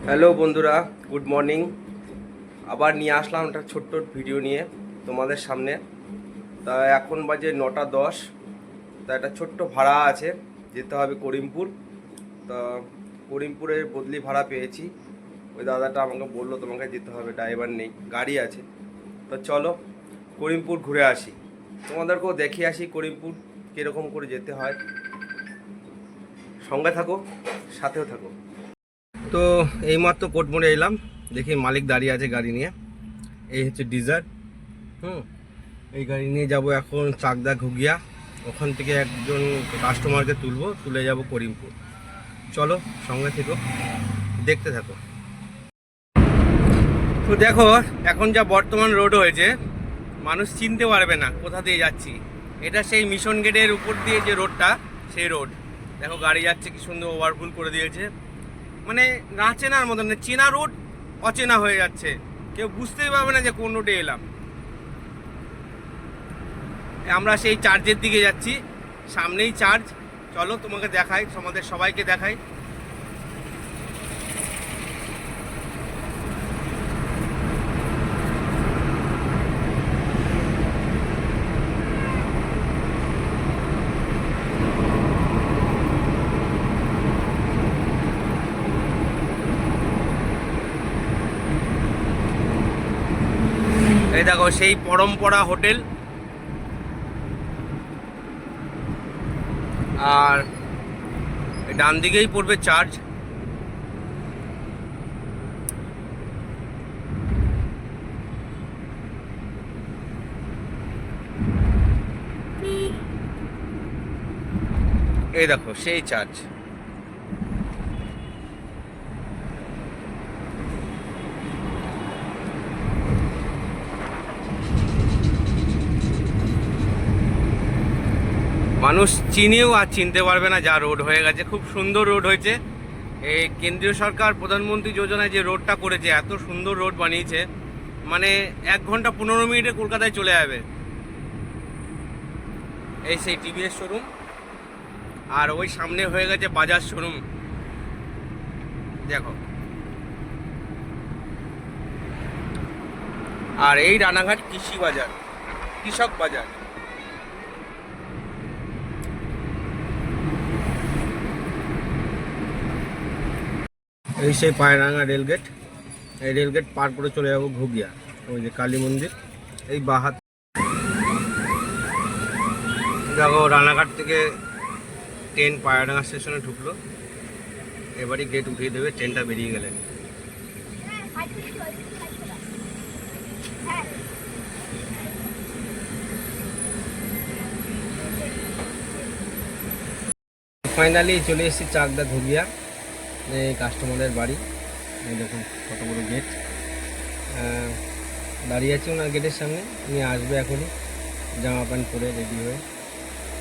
Hello বন্ধুরা, good morning. আবার নিয়ে আসলাম একটা ছোট্ট ভিডিও নিয়ে তোমাদের সামনে। তা এখন বাজে 9:10। তা একটা ছোট্ট ভাড়া আছে, যেতে হবে করিমপুর। তা করিমপুরের বদলি ভাড়া পেয়েছি। ওই দাদাটা আমাকে বললো তোমাকে যেতে হবে, ড্রাইভার নেই, গাড়ি আছে। তো চলো করিমপুর ঘুরে আসি, তোমাদেরকেও দেখিয়ে আসি করিমপুর কীরকম করে যেতে হয়। সঙ্গে থাকো, সাথেও থাকো। তো এইমাত্র কোটমোড়ে এলাম, দেখি মালিক দাঁড়িয়ে আছে গাড়ি নিয়ে। এই হচ্ছে ডিজার। এই গাড়ি নিয়ে যাব এখন চাকদা ঘুগিয়া। ওখান থেকে একজন কাস্টমারকে তুলে যাব করিমপুর। চলো সঙ্গে থেকো, দেখতে থাকো। তো দেখো এখন যা বর্তমান রোড হয়েছে, মানুষ চিনতে পারবে না কোথা দিয়ে যাচ্ছি। এটা সেই মিশন গেটের উপর দিয়ে যে রোডটা, সেই রোড। দেখো গাড়ি যাচ্ছে, কি সুন্দর ওভারফুল করে দিয়েছে। মানে না চেনার মতন, চেনা রোড অচেনা হয়ে যাচ্ছে, কেউ বুঝতেই পারবে না যে কোন রোডে এলাম। আমরা সেই চার্চের দিকে যাচ্ছি, সামনেই চার্চ। চলো তোমাকে দেখাই, তোমাদের সবাইকে দেখাই। এই দেখো সেই পরম্পরা হোটেল, আর ডান দিকেই পড়বে চার্চ। এই দেখো সেই চার্চ। মানুষ চিনেও আর চিনতে পারবে না, যা রোড হয়ে গেছে। খুব সুন্দর রোড হয়েছে। এই কেন্দ্রীয় সরকার প্রধানমন্ত্রী যোজনায় যে রোডটা করেছে, এত সুন্দর রোড বানিয়েছে, মানে 1 ঘন্টা 15 মিনিটে কলকাতায় চলে যাবে। এই সেই টিভিএস শোরুম, আর ওই সামনে হয়ে গেছে বাজাজ শোরুম। দেখো, আর এই রানাঘাট কৃষি বাজার, কৃষক বাজার। এই সেই পায়রাঙ্গা রেলগেট। এই রেলগেট পার করে চলে যাবো ঘুগিয়া, ওই যে কালী মন্দির। এই বাহাত দেখো, রানাঘাট থেকে ট্রেন পায়রাঙ্গা স্টেশনে ঢুকলো। এবারই গেট উঠিয়ে দেবে ট্রেনটা বেরিয়ে গেলে। ফাইনালি চলে এসেছি চাকদা ঘুগিয়া, এই কাস্টমারের বাড়ি। এই দেখুন কত বড় গেট। দাঁড়িয়ে আছি ওনার গেটের সামনে, উনি আসবে এখনই জামা প্যান্ট পরে রেডি হয়ে।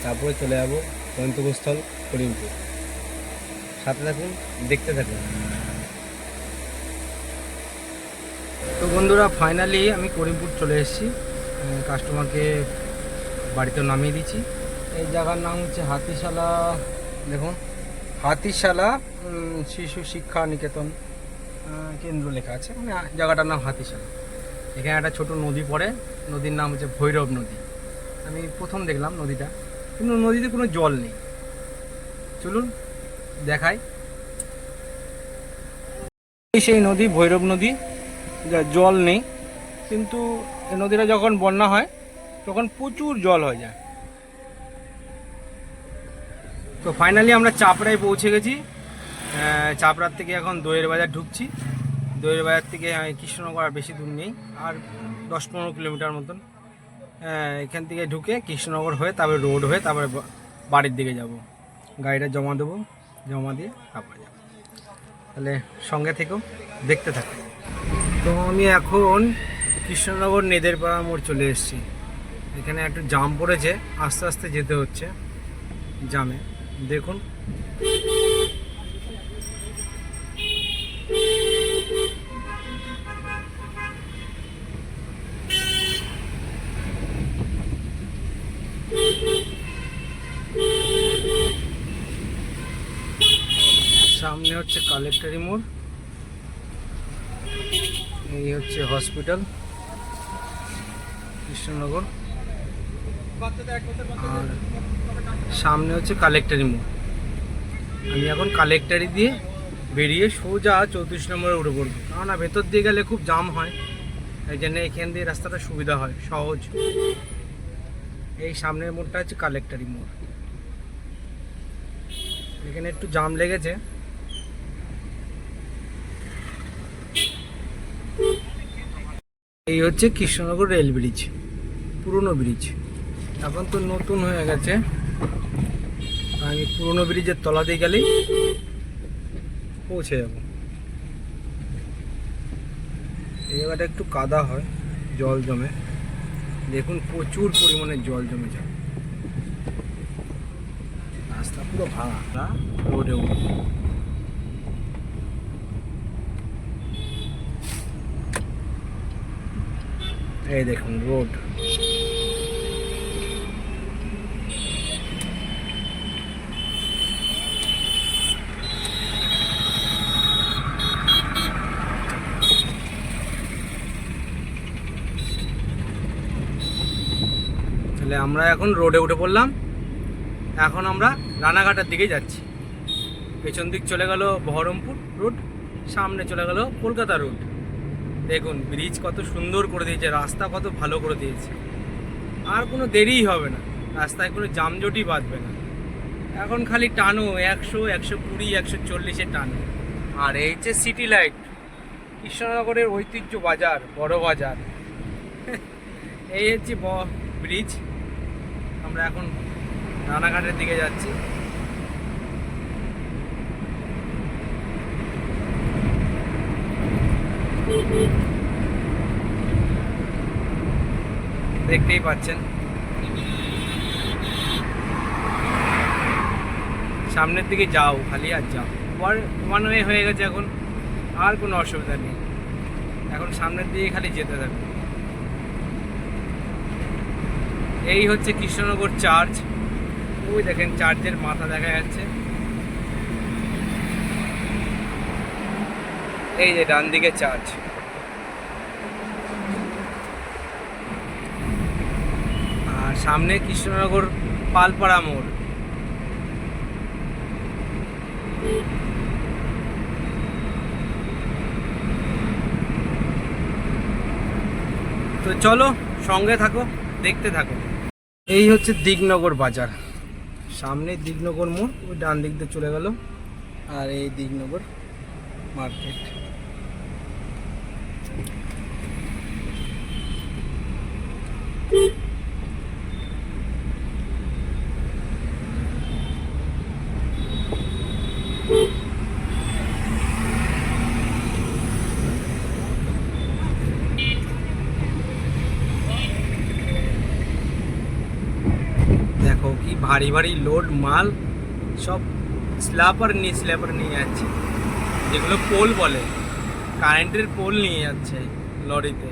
তারপরে চলে যাবো গন্তব্যস্থল করিমপুর। সাথে থাকুন, দেখতে থাকুন। তো বন্ধুরা, ফাইনালি আমি করিমপুর চলে এসেছি। কাস্টমারকে বাড়িতে নামিয়ে দিচ্ছি। এই জায়গার নাম হচ্ছে হাতিশালা। দেখুন, হাতিশালা শিশু শিক্ষা নিকেতন কেন্দ্র লেখা আছে, মানে জায়গাটার নাম হাতিশালা। এখানে একটা ছোট নদী পড়ে, নদীর নাম হচ্ছে ভৈরব নদী। আমি প্রথম দেখলাম নদীটা, কিন্তু নদীতে কোনো জল নেই। চলুন দেখাই। সেই নদী ভৈরব নদী, যা জল নেই, কিন্তু এই নদীটা যখন বন্যা হয় তখন প্রচুর জল হয়ে যায়। তো ফাইনালি আমরা চাপড়ায় পৌঁছে গেছি। চাপড়ার থেকে এখন দইয়ের বাজার ঢুকছি। দইয়ের বাজার থেকে কৃষ্ণনগর আর বেশি দূর নেই, আর 10-15 কিলোমিটার মতন। এখান থেকে ঢুকে কৃষ্ণনগর হয়ে, তারপরে রোড হয়ে, তারপরে বাড়ির দিকে যাব। গাড়িটা জমা দেবো, জমা দিয়ে তারপরে যাব। তাহলে সঙ্গে থেকেও দেখতে থাকো। তো আমি এখন কৃষ্ণনগর নেদেরপাড়া মোড় চলে এসেছি। এখানে একটু জাম পড়েছে, আস্তে আস্তে যেতে হচ্ছে জামে। দেখুন, সামনে হচ্ছে কালেক্টরি মোড়। এই হচ্ছে হসপিটাল কৃষ্ণনগর, আর সামনে হচ্ছে কালেক্টরি মোড়। আমি এখন কালেক্টরি দিয়ে বেরিয়ে সোজা 34 নম্বরে উঠে পড়বো, কেননা ভেতর দিয়ে গেলে খুব জাম হয়, এই জন্য এখান দিয়ে রাস্তাটা সুবিধা হয়, সহজ। এই সামনের মোড়টা হচ্ছে কালেক্টরি মোড়, এখানে একটু জাম লেগেছে। এই হচ্ছে কৃষ্ণনগর রেল ব্রিজ, পুরনো ব্রিজ, এখন তো নতুন হয়ে গেছে। আমি পুরনো ব্রিজের তলা দিয়ে গেলেই পৌঁছে যাব। এই জায়গাটা একটু কাদা হয়, জল জমে, দেখুন প্রচুর পরিমাণে জল জমে যায়, রাস্তা পুরো ভাঙা, রোডে উঠে। এই দেখুন রোড, তাহলে আমরা এখন রোডে উঠে পড়লাম। এখন আমরা রানাঘাটের দিকে যাচ্ছি। পেছন দিক চলে গেল বহরমপুর রোড, সামনে চলে গেল কলকাতা রোড। দেখুন ব্রিজ কত সুন্দর করে দিয়েছে, রাস্তা কত ভালো করে দিয়েছে, আর কোনো দেরিই হবে না, রাস্তায় কোনো জামজটই বাঁধবে না। এখন খালি টানো 100, 120, 140-এ টানো। আর এই যে সিটি লাইট, কৃষ্ণনগরের ঐতিহ্য বাজার, বড় বাজার। এই হচ্ছে ব্রিজ। আমরা এখন রানাঘাটের দিকে যাচ্ছি। দেখতেই পাচ্ছেন সামনের দিকে যাও, খালি আর যাও। ওয়ান ওয়ে হয়ে গেছে এখন, আর কোনো অসুবিধা নেই, এখন সামনের দিকে খালি যেতে থাকবে। এই হচ্ছে কৃষ্ণনগর চার্চ, ওই দেখেন চার্চের মাথা দেখা যাচ্ছে। এই যে ডান দিকে চার্চ, আর সামনে কৃষ্ণনগর পালপাড়া মোড়। তো চলো সঙ্গে থাকো, দেখতে থাকো। এই হচ্ছে দিগনগর বাজার, সামনে দিগনগর মোড়, ওই ডান দিক দিয়ে চলে গেল, আর এই দিগনগর মার্কেট। দেখো কি ভারী ভারী লোড মাল, সব স্ল্যাপার নিয়ে যাচ্ছে, যেগুলো পোল বলে, কারেন্টের পোল নিয়ে যাচ্ছে লরিতে।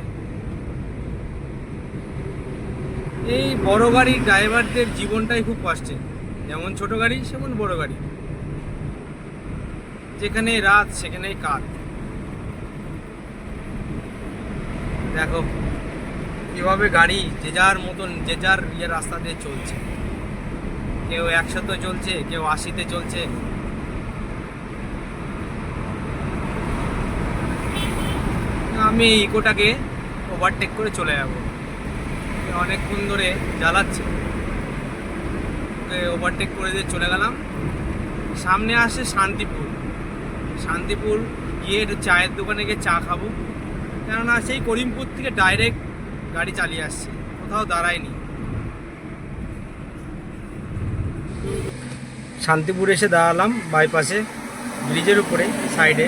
এই বড় গাড়ির ড্রাইভারদের জীবনটাই খুব কষ্টের, যেমন ছোট গাড়ি সেমন বড় গাড়ি, যেখানে রাত সেখানেই কাত। দেখো কিভাবে গাড়ি যে যার মতন যে যার রাস্তা দিয়ে চলছে, কেউ 100-তে চলছে, কেউ 80-তে চলছে। আমি ইকোটাকে ওভারটেক করে চলে যাব, অনেকক্ষণ ধরে জ্বালাচ্ছে, ওকে ওভারটেক করে দিয়ে চলে গেলাম। সামনে আসে শান্তিপুর গিয়ে একটু চায়ের দোকানে গিয়ে চা খাবো, কেননা সেই করিমপুর থেকে ডাইরেক্ট গাড়ি চালিয়ে আসছে, কোথাও দাঁড়ায়নি। শান্তিপুর এসে দাঁড়ালাম বাইপাসে, ব্রিজের উপরে সাইডে,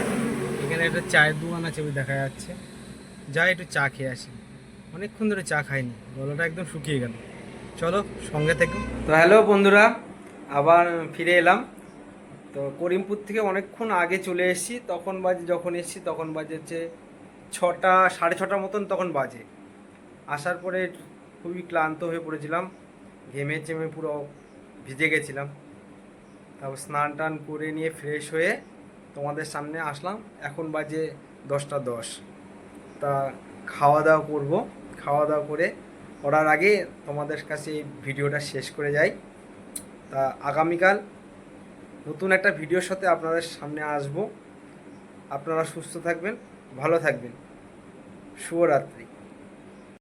এখানে একটা চায়ের দোকান আছে, ওই দেখা যাচ্ছে। যাই একটু চা খেয়ে আসি, অনেকক্ষণ ধরে চা খাইনি, গলাটা একদম শুকিয়ে গেল। চলো সঙ্গে থেকো। তো হ্যালো বন্ধুরা, আবার ফিরে এলাম। তো করিমপুর থেকে অনেকক্ষণ আগে চলে এসেছি, যখন এসেছি তখন বাজে হচ্ছে 6টা, 6:30 মতন তখন বাজে। আসার পরে খুবই ক্লান্ত হয়ে পড়েছিলাম, ঘেমে চেমে পুরো ভিজে গেছিলাম। তারপর স্নান টান করে নিয়ে ফ্রেশ হয়ে তোমাদের সামনে আসলাম। এখন বাজে 10টা 10। তা খাওয়া দাওয়া করব, খাওয়া দাওয়া করে করার আগে তোমাদের কাছে এই ভিডিওটা শেষ করে যাই। তা আগামীকাল নতুন একটা ভিডিওর সাথে আপনাদের সামনে আসব। আপনারা সুস্থ থাকবেন, ভালো থাকবেন। শুভরাত্রি।